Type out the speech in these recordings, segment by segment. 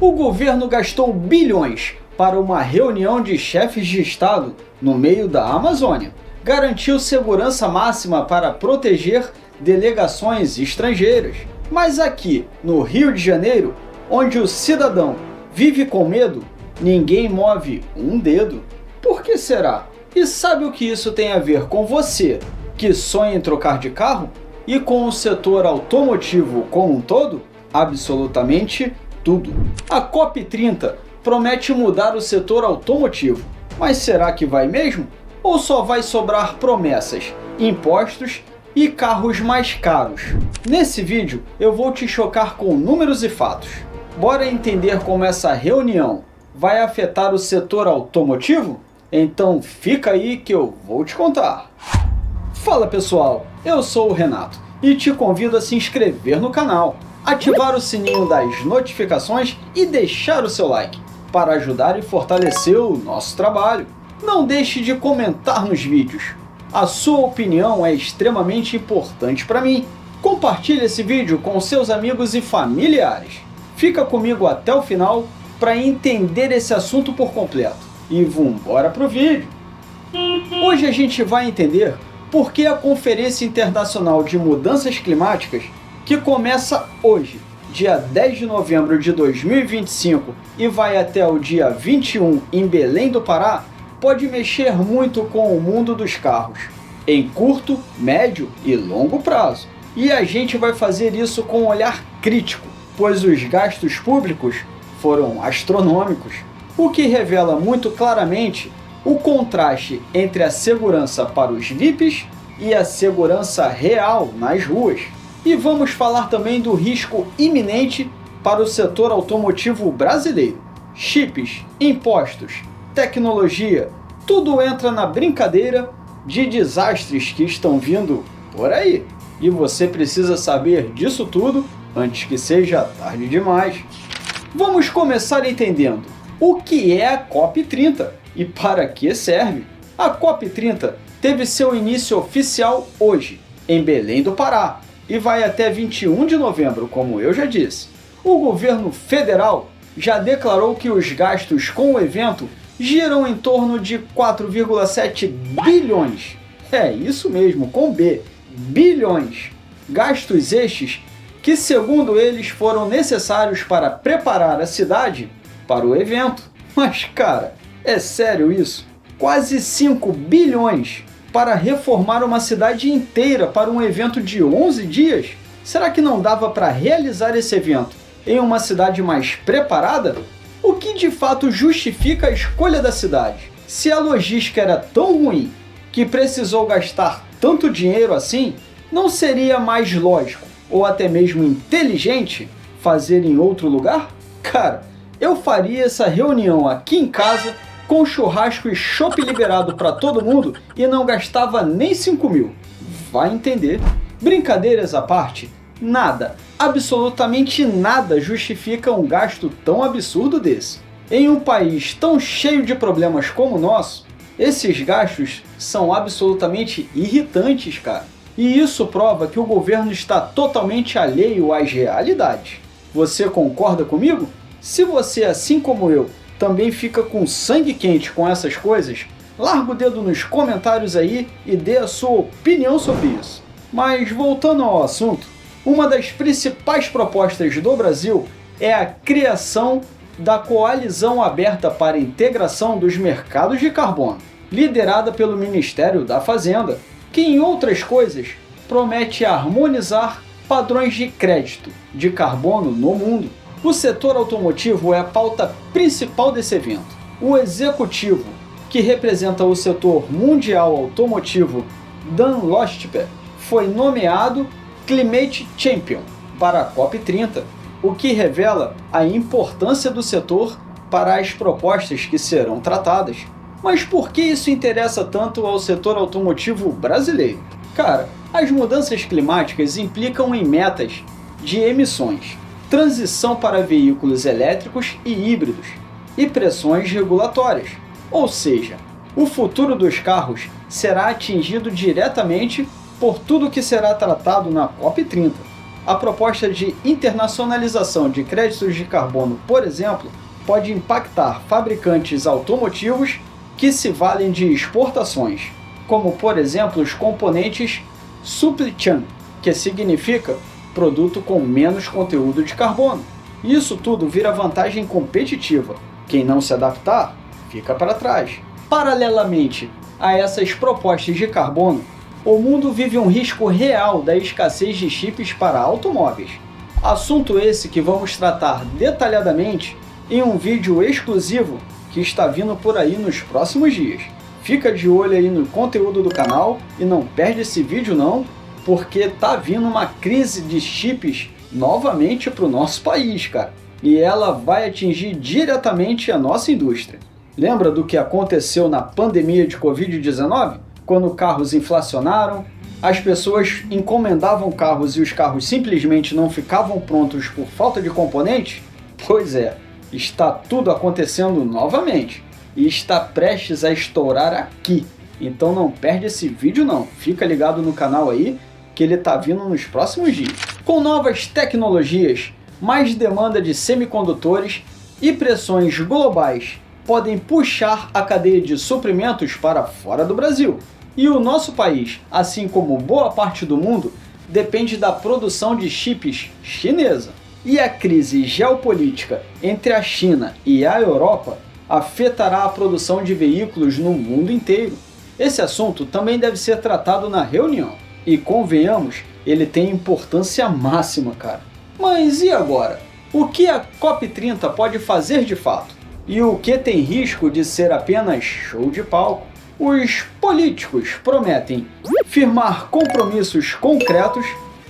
O governo gastou bilhões para uma reunião de chefes de Estado no meio da Amazônia. Garantiu segurança máxima para proteger delegações estrangeiras. Mas aqui, no Rio de Janeiro, onde o cidadão vive com medo, ninguém move um dedo. Por que será? E sabe o que isso tem a ver com você, que sonha em trocar de carro? E com o setor automotivo como um todo? Absolutamente tudo. A COP30 promete mudar o setor automotivo. Mas será que vai mesmo? Ou só vai sobrar promessas, impostos e carros mais caros? Nesse vídeo eu vou te chocar com números e fatos. Bora entender como essa reunião vai afetar o setor automotivo? Então fica aí que eu vou te contar. Fala pessoal, eu sou o Renato e te convido a se inscrever no canal, ativar o sininho das notificações e deixar o seu like para ajudar e fortalecer o nosso trabalho. Não deixe de comentar nos vídeos. A sua opinião é extremamente importante para mim. Compartilhe esse vídeo com seus amigos e familiares. Fica comigo até o final para entender esse assunto por completo. E vambora pro vídeo! Hoje a gente vai entender por que a Conferência Internacional de Mudanças Climáticas, que começa hoje, dia 10 de novembro de 2025 e vai até o dia 21 em Belém do Pará, pode mexer muito com o mundo dos carros, em curto, médio e longo prazo. E a gente vai fazer isso com um olhar crítico, pois os gastos públicos foram astronômicos, o que revela muito claramente o contraste entre a segurança para os VIPs e a segurança real nas ruas. E vamos falar também do risco iminente para o setor automotivo brasileiro. Chips, impostos, tecnologia, tudo entra na brincadeira de desastres que estão vindo por aí. E você precisa saber disso tudo antes que seja tarde demais. Vamos começar entendendo o que é a COP30 e para que serve. A COP30 teve seu início oficial hoje, em Belém do Pará, e vai até 21 de novembro, como eu já disse. O governo federal já declarou que os gastos com o evento giram em torno de 4,7 bilhões. É isso mesmo, com B, bilhões. Gastos estes que, segundo eles, foram necessários para preparar a cidade para o evento. Mas cara, é sério isso? Quase 5 bilhões para reformar uma cidade inteira para um evento de 11 dias? Será que não dava para realizar esse evento em uma cidade mais preparada? O que de fato justifica a escolha da cidade? Se a logística era tão ruim que precisou gastar tanto dinheiro assim, não seria mais lógico ou até mesmo inteligente fazer em outro lugar? Cara, eu faria essa reunião aqui em casa com churrasco e chopp liberado para todo mundo e não gastava nem 5 mil. Vai entender. Brincadeiras à parte, nada, absolutamente nada justifica um gasto tão absurdo desse. Em um país tão cheio de problemas como o nosso, esses gastos são absolutamente irritantes, cara. E isso prova que o governo está totalmente alheio às realidades. Você concorda comigo? Se você, assim como eu, também fica com sangue quente com essas coisas, larga o dedo nos comentários aí e dê a sua opinião sobre isso. Mas voltando ao assunto, uma das principais propostas do Brasil é a criação da Coalizão Aberta para a Integração dos Mercados de Carbono, liderada pelo Ministério da Fazenda, que, em outras coisas, promete harmonizar padrões de crédito de carbono no mundo. O setor automotivo é a pauta principal desse evento. O executivo, que representa o setor mundial automotivo, Dan Lostper, foi nomeado Climate Champion para a COP30, o que revela a importância do setor para as propostas que serão tratadas. Mas por que isso interessa tanto ao setor automotivo brasileiro? Cara, as mudanças climáticas implicam em metas de emissões, transição para veículos elétricos e híbridos e pressões regulatórias. Ou seja, o futuro dos carros será atingido diretamente por tudo que será tratado na COP30. A proposta de internacionalização de créditos de carbono, por exemplo, pode impactar fabricantes automotivos que se valem de exportações, como por exemplo os componentes supply chain, que significa produto com menos conteúdo de carbono. Isso tudo vira vantagem competitiva. Quem não se adaptar, fica para trás. Paralelamente a essas propostas de carbono, o mundo vive um risco real da escassez de chips para automóveis. Assunto esse que vamos tratar detalhadamente em um vídeo exclusivo que está vindo por aí nos próximos dias. Fica de olho aí no conteúdo do canal e não perde esse vídeo não, porque tá vindo uma crise de chips novamente para o nosso país, cara. E ela vai atingir diretamente a nossa indústria. Lembra do que aconteceu na pandemia de Covid-19? Quando carros inflacionaram, as pessoas encomendavam carros e os carros simplesmente não ficavam prontos por falta de componentes? Pois é, está tudo acontecendo novamente e está prestes a estourar aqui. Então não perde esse vídeo não, fica ligado no canal aí que ele está vindo nos próximos dias. Com novas tecnologias, mais demanda de semicondutores e pressões globais podem puxar a cadeia de suprimentos para fora do Brasil. E o nosso país, assim como boa parte do mundo, depende da produção de chips chinesa. E a crise geopolítica entre a China e a Europa afetará a produção de veículos no mundo inteiro. Esse assunto também deve ser tratado na reunião. E convenhamos, ele tem importância máxima, cara. Mas e agora? O que a COP30 pode fazer de fato? E o que tem risco de ser apenas show de palco? Os políticos prometem firmar compromissos concretos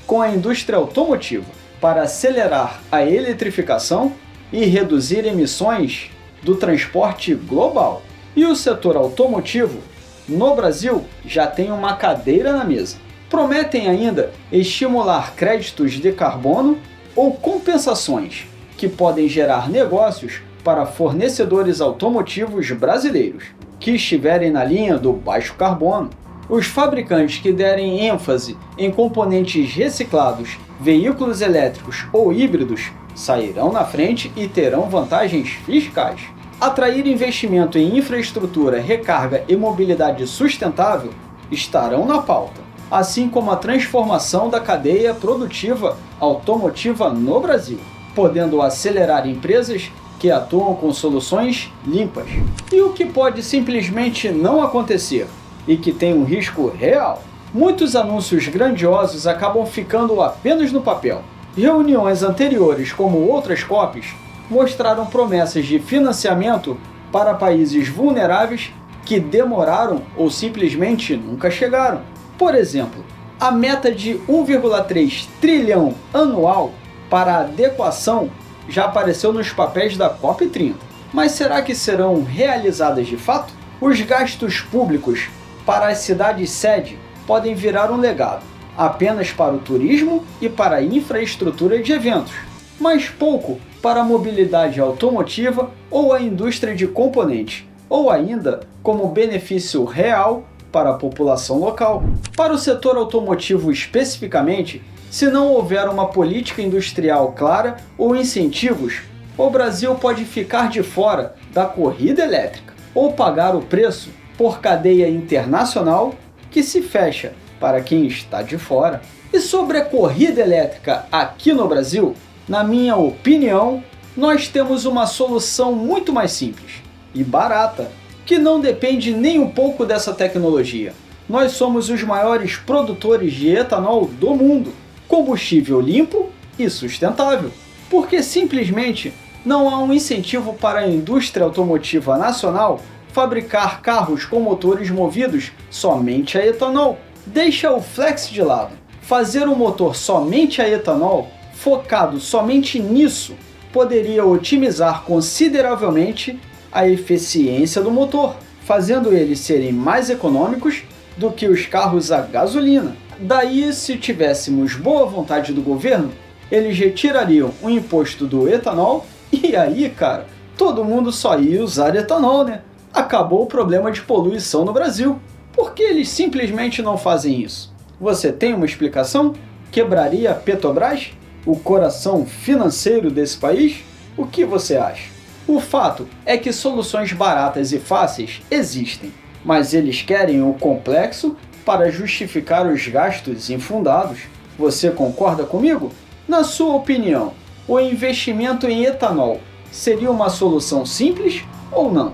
com a indústria automotiva para acelerar a eletrificação e reduzir emissões do transporte global. E o setor automotivo, no Brasil, já tem uma cadeira na mesa. Prometem ainda estimular créditos de carbono ou compensações que podem gerar negócios para fornecedores automotivos brasileiros que estiverem na linha do baixo carbono. Os fabricantes que derem ênfase em componentes reciclados, veículos elétricos ou híbridos sairão na frente e terão vantagens fiscais. Atrair investimento em infraestrutura, recarga e mobilidade sustentável estarão na pauta, assim como a transformação da cadeia produtiva automotiva no Brasil, podendo acelerar empresas que atuam com soluções limpas. E o que pode simplesmente não acontecer e que tem um risco real? Muitos anúncios grandiosos acabam ficando apenas no papel. Reuniões anteriores, como outras COPs, mostraram promessas de financiamento para países vulneráveis que demoraram ou simplesmente nunca chegaram. Por exemplo, a meta de 1,3 trilhão anual para a adequação já apareceu nos papéis da COP30. Mas será que serão realizadas de fato? Os gastos públicos para as cidades-sede podem virar um legado, apenas para o turismo e para a infraestrutura de eventos, mas pouco para a mobilidade automotiva ou a indústria de componentes, ou ainda como benefício real para a população local. Para o setor automotivo especificamente, se não houver uma política industrial clara ou incentivos, o Brasil pode ficar de fora da corrida elétrica ou pagar o preço por cadeia internacional que se fecha para quem está de fora. E sobre a corrida elétrica aqui no Brasil, na minha opinião, nós temos uma solução muito mais simples e barata, que não depende nem um pouco dessa tecnologia. Nós somos os maiores produtores de etanol do mundo, combustível limpo e sustentável, porque simplesmente não há um incentivo para a indústria automotiva nacional fabricar carros com motores movidos somente a etanol. Deixa o flex de lado. Fazer um motor somente a etanol, focado somente nisso, poderia otimizar consideravelmente a eficiência do motor, fazendo eles serem mais econômicos do que os carros a gasolina. Daí, se tivéssemos boa vontade do governo, eles retirariam o imposto do etanol e aí, cara, todo mundo só ia usar etanol, né? Acabou o problema de poluição no Brasil. Por que eles simplesmente não fazem isso? Você tem uma explicação? Quebraria a Petrobras, o coração financeiro desse país? O que você acha? O fato é que soluções baratas e fáceis existem, mas eles querem o complexo para justificar os gastos infundados. Você concorda comigo? Na sua opinião, o investimento em etanol seria uma solução simples ou não?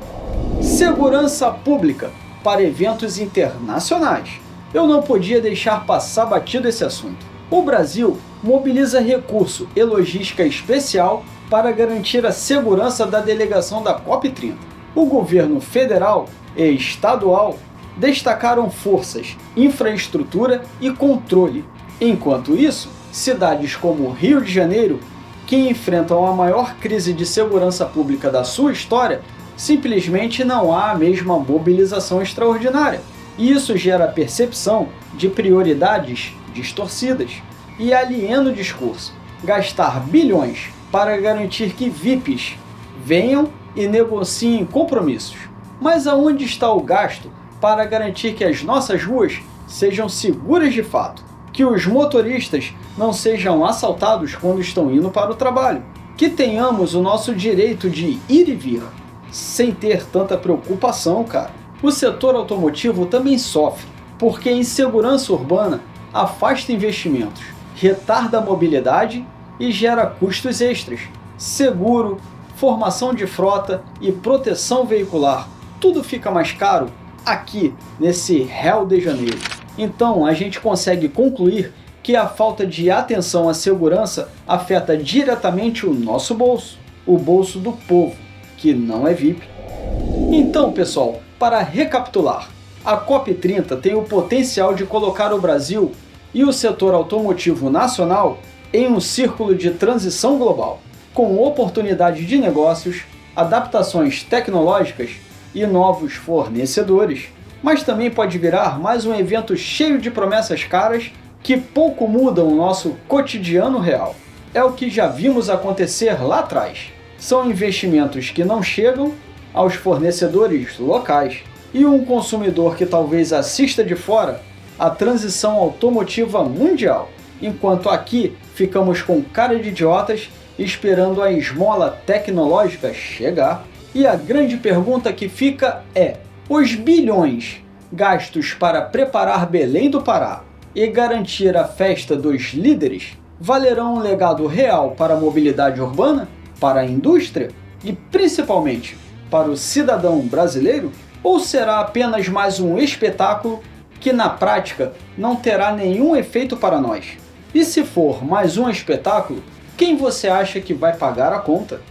Segurança pública para eventos internacionais. Eu não podia deixar passar batido esse assunto. O Brasil mobiliza recurso e logística especial para garantir a segurança da delegação da COP30. O governo federal e estadual destacaram forças, infraestrutura e controle. Enquanto isso, cidades como Rio de Janeiro, que enfrentam a maior crise de segurança pública da sua história, simplesmente não há a mesma mobilização extraordinária. E isso gera a percepção de prioridades distorcidas e aliena o discurso. Gastar bilhões para garantir que VIPs venham e negociem compromissos. Mas aonde está o gasto para garantir que as nossas ruas sejam seguras de fato? Que os motoristas não sejam assaltados quando estão indo para o trabalho? Que tenhamos o nosso direito de ir e vir, sem ter tanta preocupação, cara. O setor automotivo também sofre, porque a insegurança urbana afasta investimentos, retarda a mobilidade e gera custos extras. Seguro, formação de frota e proteção veicular, tudo fica mais caro aqui nesse Rio de Janeiro. Então a gente consegue concluir que a falta de atenção à segurança afeta diretamente o nosso bolso, o bolso do povo, que não é VIP. Então, pessoal, para recapitular, a COP30 tem o potencial de colocar o Brasil e o setor automotivo nacional em um círculo de transição global, com oportunidade de negócios, adaptações tecnológicas e novos fornecedores. Mas também pode virar mais um evento cheio de promessas caras que pouco mudam o nosso cotidiano real. É o que já vimos acontecer lá atrás. São investimentos que não chegam aos fornecedores locais e um consumidor que talvez assista de fora a transição automotiva mundial, enquanto aqui ficamos com cara de idiotas esperando a esmola tecnológica chegar. E a grande pergunta que fica é: os bilhões gastos para preparar Belém do Pará e garantir a festa dos líderes valerão um legado real para a mobilidade urbana, para a indústria e principalmente para o cidadão brasileiro? Ou será apenas mais um espetáculo que na prática não terá nenhum efeito para nós? E se for mais um espetáculo, quem você acha que vai pagar a conta?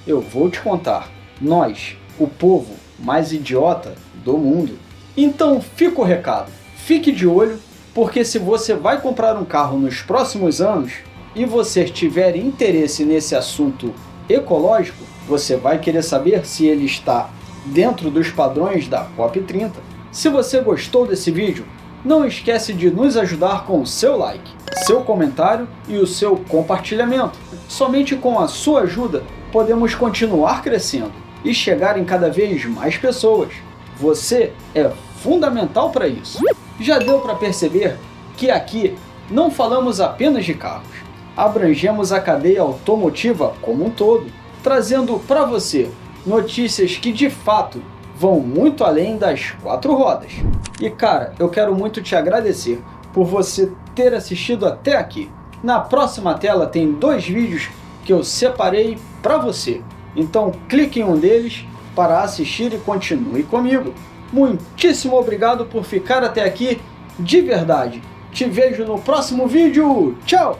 Eu vou te contar. Nós, o povo mais idiota do mundo. Então fica o recado. Fique de olho, porque se você vai comprar um carro nos próximos anos e você tiver interesse nesse assunto ecológico, você vai querer saber se ele está dentro dos padrões da COP30. Se você gostou desse vídeo, não esquece de nos ajudar com o seu like, seu comentário e o seu compartilhamento. Somente com a sua ajuda podemos continuar crescendo e chegar em cada vez mais pessoas. Você é fundamental para isso. Já deu para perceber que aqui não falamos apenas de carros, abrangemos a cadeia automotiva como um todo, trazendo para você notícias que de fato vão muito além das quatro rodas. E cara, eu quero muito te agradecer por você ter assistido até aqui. Na próxima tela tem 2 vídeos que eu separei para você. Então clique em um deles para assistir e continue comigo. Muitíssimo obrigado por ficar até aqui, de verdade. Te vejo no próximo vídeo. Tchau!